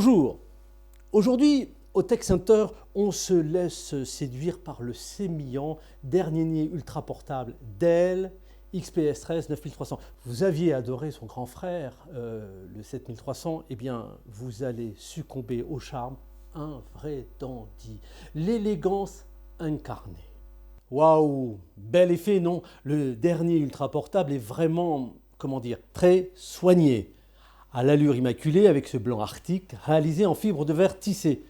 Bonjour. Aujourd'hui, au Tech Center, on se laisse séduire par le sémillant dernier ultra portable Dell XPS 13 9300. Vous aviez adoré son grand frère, le 7300, eh bien, vous allez succomber au charme. Un vrai dandy. L'élégance incarnée. Waouh, bel effet, non? Le dernier ultra portable est vraiment, comment dire, très soigné. À l'allure immaculée avec ce blanc arctique réalisé en fibre de verre tissé.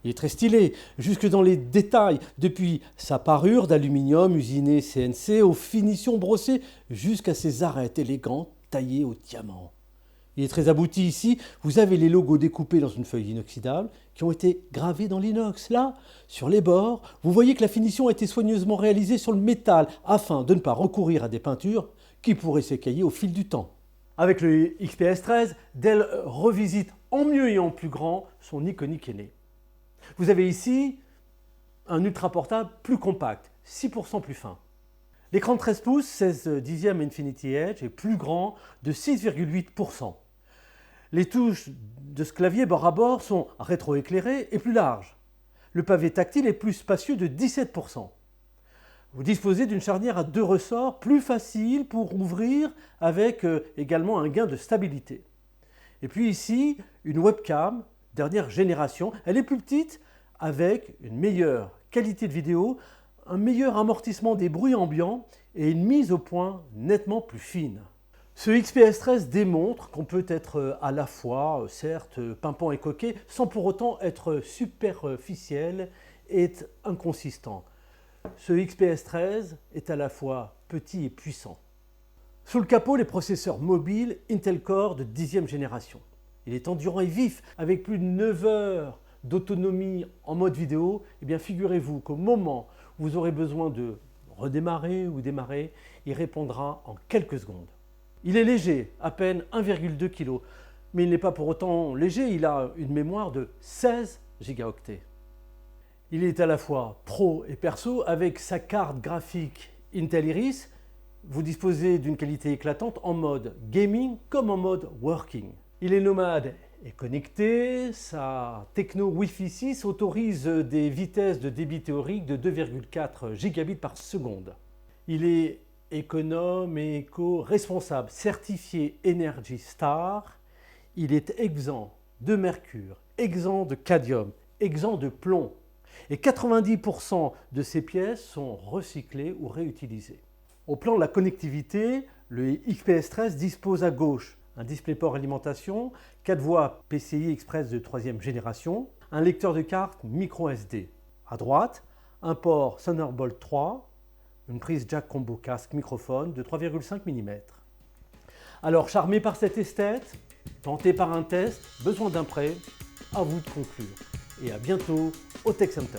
Il est très stylé, jusque dans les détails, depuis sa parure d'aluminium usiné CNC aux finitions brossées jusqu'à ses arêtes élégantes taillées au diamant. Il est très abouti ici, vous avez les logos découpés dans une feuille inoxydable qui ont été gravés dans l'inox. Là, sur les bords, vous voyez que la finition a été soigneusement réalisée sur le métal afin de ne pas recourir à des peintures qui pourraient s'écailler au fil du temps. Avec le XPS 13, Dell revisite en mieux et en plus grand son iconique aîné. Vous avez ici un ultra portable plus compact, 6% plus fin. L'écran de 13 pouces, 16 dixièmes Infinity Edge est plus grand de 6,8%. Les touches de ce clavier bord à bord sont rétroéclairées et plus larges. Le pavé tactile est plus spacieux de 17%. Vous disposez d'une charnière à 2 ressorts plus facile pour ouvrir avec également un gain de stabilité. Et puis ici, une webcam dernière génération. Elle est plus petite avec une meilleure qualité de vidéo, un meilleur amortissement des bruits ambiants et une mise au point nettement plus fine. Ce XPS 13 démontre qu'on peut être à la fois, certes, pimpant et coquet, sans pour autant être superficiel et inconsistant. Ce XPS 13 est à la fois petit et puissant. Sous le capot, les processeurs mobiles Intel Core de 10e génération. Il est endurant et vif, avec plus de 9 heures d'autonomie en mode vidéo. Eh bien, figurez-vous qu'au moment où vous aurez besoin de redémarrer ou démarrer, il répondra en quelques secondes. Il est léger, à peine 1,2 kg, mais il n'est pas pour autant léger, il a une mémoire de 16 gigaoctets. Il est à la fois pro et perso avec sa carte graphique Intel Iris. Vous disposez d'une qualité éclatante en mode gaming comme en mode working. Il est nomade et connecté. Sa techno Wi-Fi 6 autorise des vitesses de débit théorique de 2,4 gigabits par seconde. Il est économe et éco-responsable, certifié Energy Star. Il est exempt de mercure, exempt de cadmium, exempt de plomb. Et 90% de ces pièces sont recyclées ou réutilisées. Au plan de la connectivité, le XPS 13 dispose à gauche un DisplayPort alimentation, 4 voies PCI Express de 3e génération, un lecteur de carte micro SD. À droite, un port Thunderbolt 3, une prise jack combo casque microphone de 3,5 mm. Alors, charmé par cette esthète, tenté par un test, besoin d'un prêt, à vous de conclure. Et à bientôt au Tech Center.